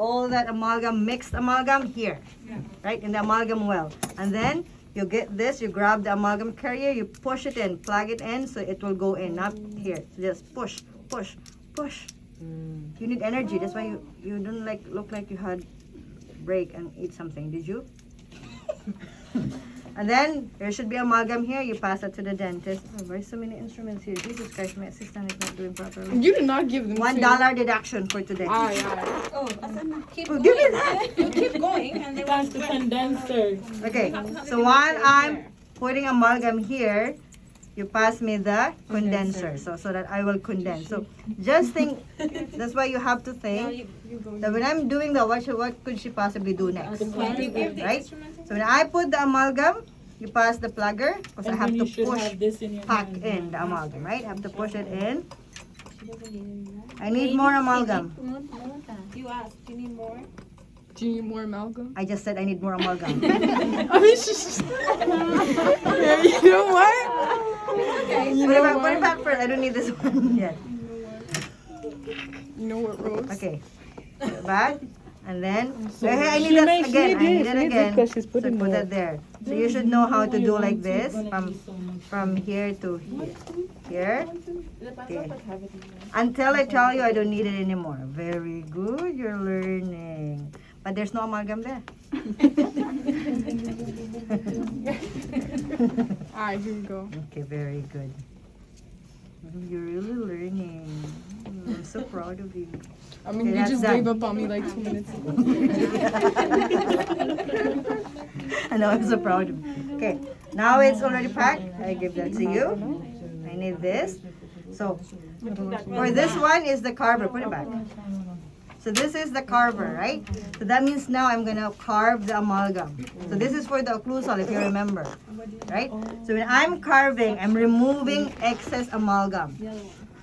all that amalgam, mixed amalgam here, right, in the amalgam well. And then you get this, you grab the amalgam carrier, you push it in, plug it in, so it will go in, not here. So just push, push, push. You need energy. That's why you don't look like you had break and eat something. Did you? And then there should be amalgam here. You pass it to the dentist. Oh, why so many instruments here? Jesus Christ, my assistant is not doing properly. You did not give them $1 deduction for today. Aye. Oh, keep Oh, going. give me that. You keep going and they That's want the condenser. Okay, so while I'm putting amalgam here, you pass me the condenser, so that I will condense. So just think, that's why you have to think that when I'm doing the what could she possibly do next, right? So when I put the amalgam, you pass the plugger, because I And have then to you should push, have this in your pack hand. in the amalgam, right? I have to push it in. I need more amalgam. You asked, you need more? Do you need more amalgam? I just said I need more amalgam. I mean, she's yeah, you know what? Put it back first. I don't need this one yet. You know what, Rose? Okay. Put it back. And then, hey, I need She that made- she again. I did, need she it did again. because she's So putting put more. it there. So you should know how to do like this It's gonna be so much from here to here. Okay. Until I tell you I don't need it anymore. Very good. You're learning. But there's no amalgam there. Alright, here we go. Okay, very good. You're really learning. I'm so proud of you. I mean, Okay, you that's just done. gave up on me like 2 minutes ago. I know, I'm so proud of you. Okay, now it's already packed. I give that to you. I need this. So, for this one is the carver. Put it back. So this is the carver, right? So that means now I'm gonna carve the amalgam. So this is for the occlusal, if you remember, right? So when I'm carving, I'm removing excess amalgam.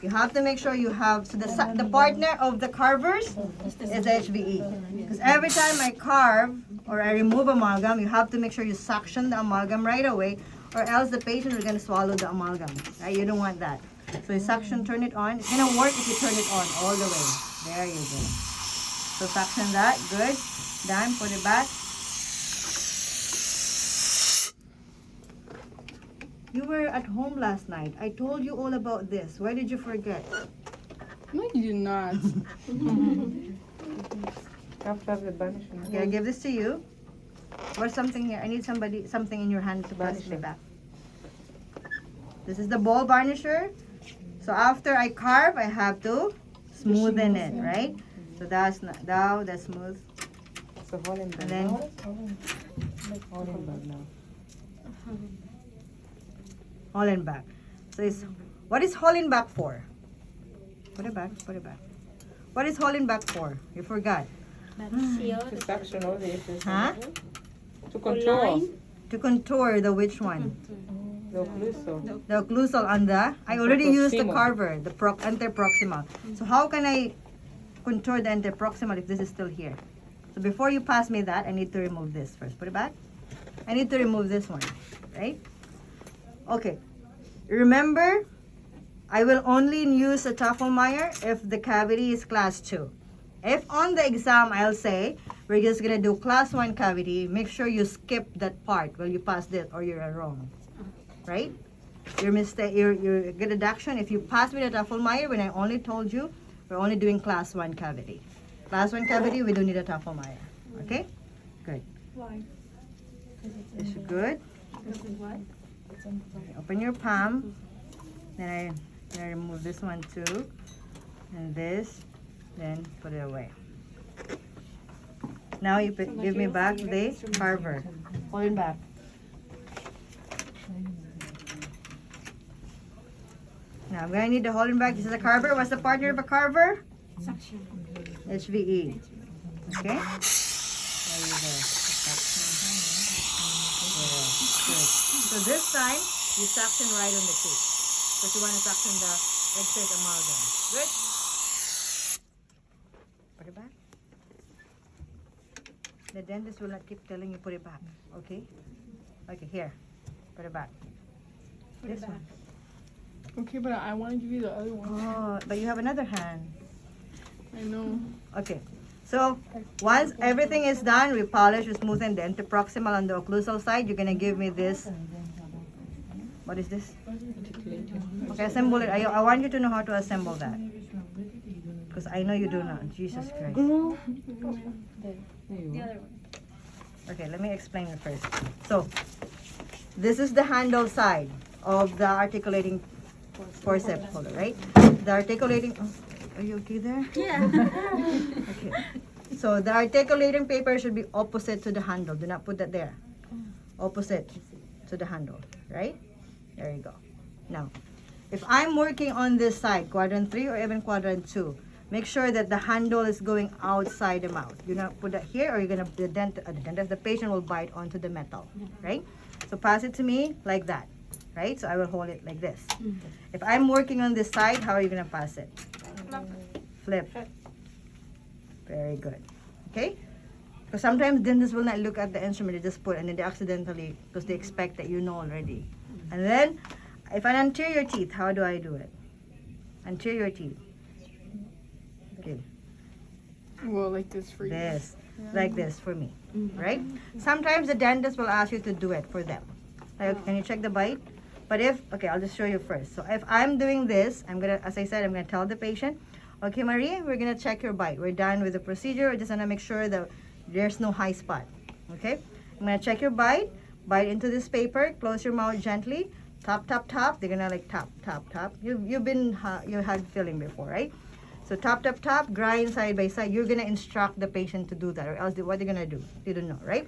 You have to make sure you have, so the partner of the carvers is HVE. Because every time I carve or I remove amalgam, you have to make sure you suction the amalgam right away, or else the patient is gonna swallow the amalgam, right? You don't want that. So you suction, turn it on. It's gonna work if you turn it on all the way. There you go. So suction that, good. Done, put it back. You were at home last night. I told you all about this. Why did you forget? No, you did not. Okay, I give this to you. Where's something here? I need something in your hand to pass me back. This is the ball varnisher. So after I carve, I have to smoothen it, right? So that's not, now that's smooth. And then Holland back. So it's, what is Holland back for? Put it back, put it back. What is Holland back for? You forgot. Huh? To control. To contour the which one? The occlusal. The occlusal on the, I already used the Proximal. carver, the anteproximal. So how can I contour the anteproximal if this is still here? So before you pass me that, I need to remove this first. Put it back. I need to remove this one, right? Okay. Remember, I will only use a Tafelmeyer if the cavity is class 2. If on the exam I'll say, we're just gonna do class 1 cavity, make sure you skip that part while you pass this or you're wrong. Right? Your mistake, your good deduction. If you pass with a Tafelmeyer, when I only told you, we're only doing class 1 cavity. Class 1 cavity, we don't need a Tafelmeyer. Okay? Good. Why? It's good. What? Open your palm. Then I remove this one too. And this. Then put it away. Now you give me back the carver. Hold it back. Now I'm gonna need the holding back. This is a carver. What's the partner of a carver? Suction. HVE. Okay? There you go. Good. So this time, you suction right on the tooth. Because you want to suction the excess amalgam. Good? Put it back. The dentist will not keep telling you put it back. Okay? Okay, here. Put it back. This one. Okay, but I want to give you the other one. Oh, but you have another hand. I know. Okay. So once everything is done, we polish, we smoothen the interproximal on the occlusal side. You're gonna give me this. What is this? Okay, assemble it. I want you to know how to assemble that. Because I know you do not. Jesus Christ. The other one. Okay, let me explain it first. So, this is the handle side of the articulating forceps holder, right? The articulating, oh, are you okay there? Yeah. Okay. So, the articulating paper should be opposite to the handle. Do not put that there. Opposite to the handle, right? There you go. Now, if I'm working on this side, quadrant 3 or even quadrant 2, make sure that the handle is going outside the mouth. You're gonna put that here, or you're gonna the patient will bite onto the metal, right? So pass it to me like that, right? So I will hold it like this. If I'm working on this side, how are you gonna pass it? Flip. Very good. Okay? Because sometimes dentists will not look at the instrument, they just put, and then they accidentally, because they expect that you know already. And then, if I anterior teeth, how do I do it? Anterior teeth. Okay. Well, like this for you. This, like this for me, right? Sometimes the dentist will ask you to do it for them. Like, can you check the bite? But if, okay, I'll just show you first. So if I'm doing this, I'm gonna, as I said, I'm gonna tell the patient, okay, Marie, we're gonna check your bite. We're done with the procedure. We're just gonna make sure that there's no high spot, okay? I'm gonna check your bite. Bite into this paper. Close your mouth gently. Tap, tap, tap. They're gonna like tap, tap, tap. You had feeling before, right? So tap, tap, tap, grind side by side. You're gonna instruct the patient to do that, or else what they're gonna do? You don't know, right?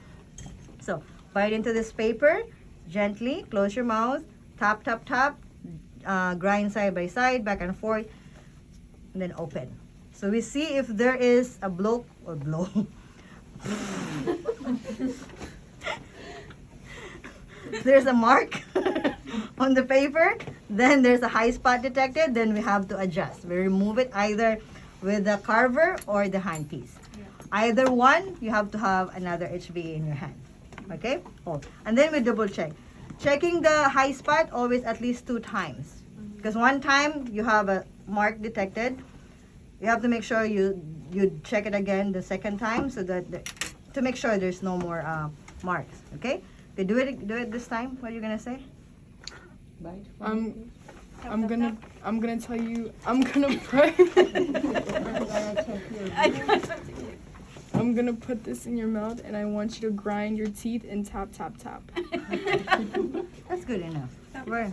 So bite into this paper, gently, close your mouth, tap, tap, tap, grind side by side, back and forth, and then open. So we see if there is a blow. There's a mark on the paper, then there's a high spot detected, then we have to adjust. We remove it either with the carver or the handpiece. Either one, you have to have another HVA in your hand. Okay? Oh, and then we double check. Checking the high spot always at least 2 times. Because one time you have a mark detected, you have to make sure you check it again the second time so that to make sure there's no more marks. Okay? Okay, do it this time. What are you gonna say? Bite. I'm gonna tell you. I'm gonna put. I'm gonna put this in your mouth, and I want you to grind your teeth and tap, tap, tap. That's good enough. Right.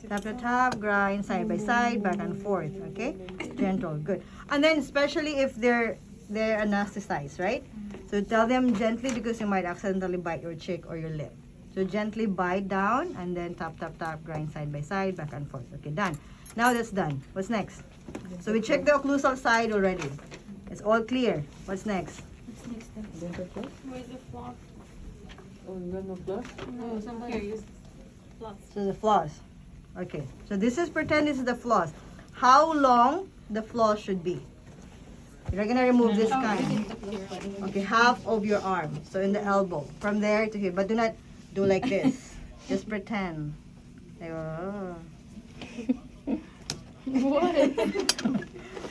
Tap the top, grind side by side, back and forth. Okay, gentle, good. And then especially if they're anesthetized, right? So tell them gently because you might accidentally bite your cheek or your lip. So gently bite down and then tap, tap, tap, grind side by side, back and forth. Okay, done. Now that's done. What's next? So we checked the occlusal side already. It's all clear. What's next? Dental floss? Where's the floss? Oh, you got no floss? No, somebody use floss. So the floss. Okay, so this is, pretend this is the floss. How long the floss should be? You're gonna remove this kind. Okay, half of your arm. So in the elbow. From there to here. But do not do like this. Just pretend. Like, oh. What?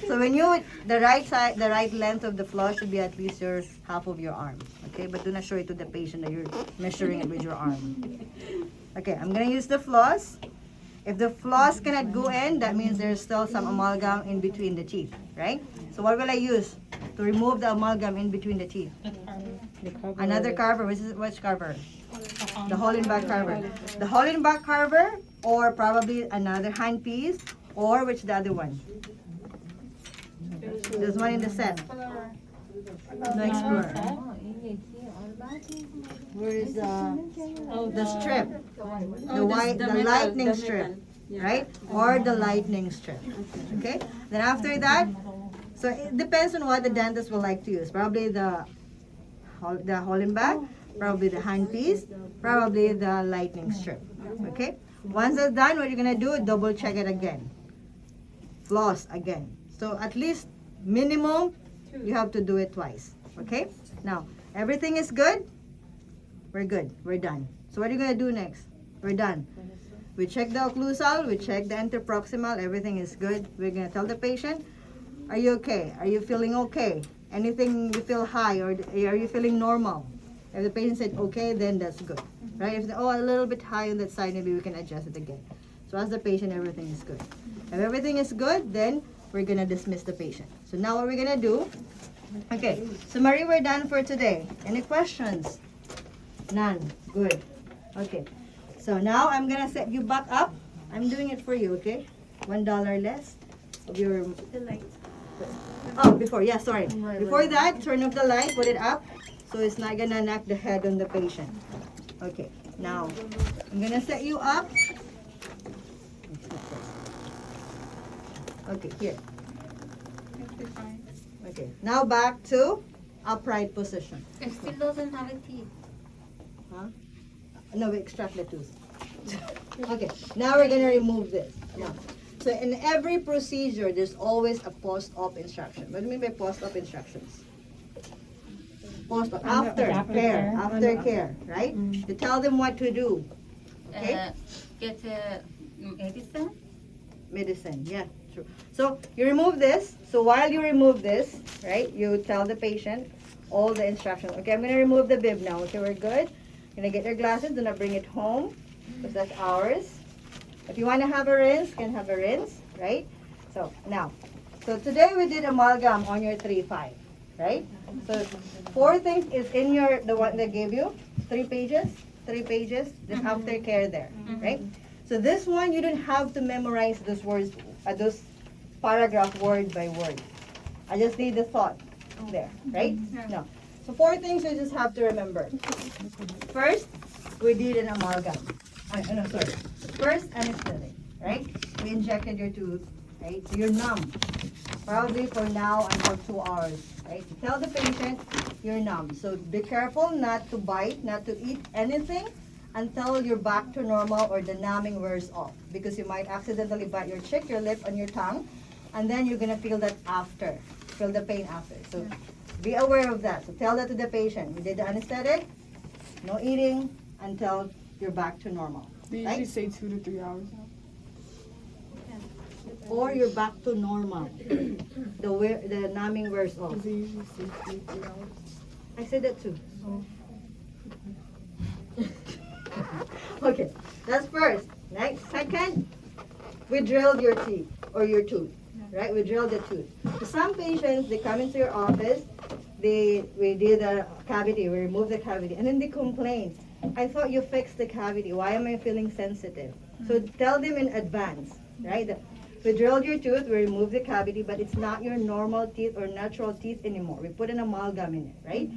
So when you, the right length of the floss should be at least your half of your arm. Okay, but do not show it to the patient that you're measuring it with your arm. Okay, I'm gonna use the floss. If the floss cannot go in, that means there's still some amalgam in between the teeth, right? So what will I use to remove the amalgam in between the teeth? Another carver. Which carver? The Hollenbach carver. The Hollenbach carver, or probably another handpiece, or which the other one? There's one in the set. No, Explorer. Where is the strip? The white, the lightning strip, right? Or the lightning strip. Okay. Then after that, so it depends on what the dentist will like to use. Probably the Hollenbach, probably the handpiece, probably the lightning strip. Okay. Once that's done, what you're gonna do? Double check it again. Floss again. So at least minimum, you have to do it twice. Okay. Now everything is good. We're good. We're done. So what are you gonna do next? We're done. We check the occlusal. We check the interproximal. Everything is good. We're gonna tell the patient, "Are you okay? Are you feeling okay?" Anything you feel high, or are you feeling normal? If the patient said okay, then that's good, right? If a little bit high on that side, maybe we can adjust it again. So ask the patient everything is good. If everything is good, then we're gonna dismiss the patient. So now what we're gonna do? Okay. So Marie, we're done for today. Any questions? None. Good. Okay. So now I'm gonna set you back up. I'm doing it for you. Okay. $1 less of your. The light. Oh, before, yeah, sorry. Before that, turn off the light, put it up, so it's not gonna knock the head on the patient. Okay, now, I'm gonna set you up. Okay, here. Okay, now back to upright position. It still doesn't have a teeth. Huh? No, we extract the tooth. Okay, now we're gonna remove this. Now, so in every procedure, there's always a post-op instruction. What do you mean by post-op instructions? Post-op, after care, right? You tell them what to do. Okay? Get medicine. Medicine, yeah, true. So you remove this. So while you remove this, right, you tell the patient all the instructions. Okay, I'm gonna remove the bib now. Okay, we're good. Gonna get your glasses. Do not bring it home because that's ours. If you want to have a rinse, you can have a rinse, right? So now, so today we did amalgam on your 3-5, right? So 4 things is in your, the one that gave you, 3 pages, there's aftercare there, right? So this one, you don't have to memorize those words, those paragraph word by word. I just need the thought there, right? No. So 4 things you just have to remember. First, we did an amalgam. No, sorry. First, anesthetic, right? We injected your tooth, right? So you're numb, probably for now until 2 hours, right? So tell the patient you're numb. So be careful not to bite, not to eat anything until you're back to normal or the numbing wears off. Because you might accidentally bite your cheek, your lip, and your tongue, and then you're gonna feel that after, feel the pain after. So be aware of that. So tell that to the patient. We did the anesthetic, no eating until you're back to normal. They Right? usually say 2 to 3 hours now. Or you're back to normal. The numbing wears off. They usually say 2 to 3 hours. I said that too. Okay, that's first. Right? Second, we drilled your teeth or your tooth. Right? We drilled the tooth. So some patients, they come into your office, we did a cavity, we removed the cavity, and then they complain. I thought you fixed the cavity. Why am I feeling sensitive? So tell them in advance, right? We drilled your tooth, we removed the cavity, but it's not your normal teeth or natural teeth anymore. We put an amalgam in it, right?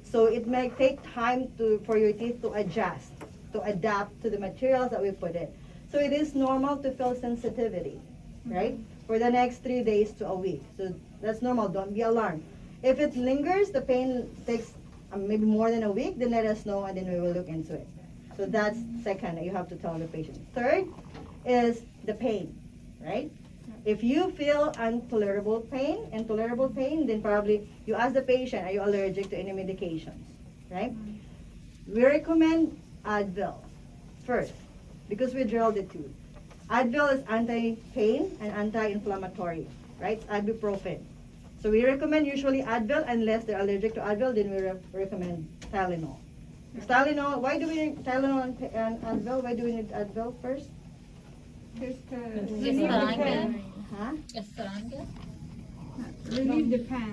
So it may take time for your teeth to adjust, to adapt to the materials that we put in. So it is normal to feel sensitivity, right? For the next 3 days to a week. So that's normal, don't be alarmed. If it lingers, the pain takes maybe more than a week, then let us know and then we will look into it. So that's second, you have to tell the patient. Third is the pain, right? If you feel intolerable pain, then probably you ask the patient, are you allergic to any medications, right? We recommend Advil first because we drilled the tooth. Advil is anti-pain and anti-inflammatory, right? It's ibuprofen. So we recommend usually Advil unless they're allergic to Advil, then we recommend Tylenol. Tylenol, why do we need Tylenol and Advil? Why do we need Advil first? It's Huh? stronger. Relieve the pain.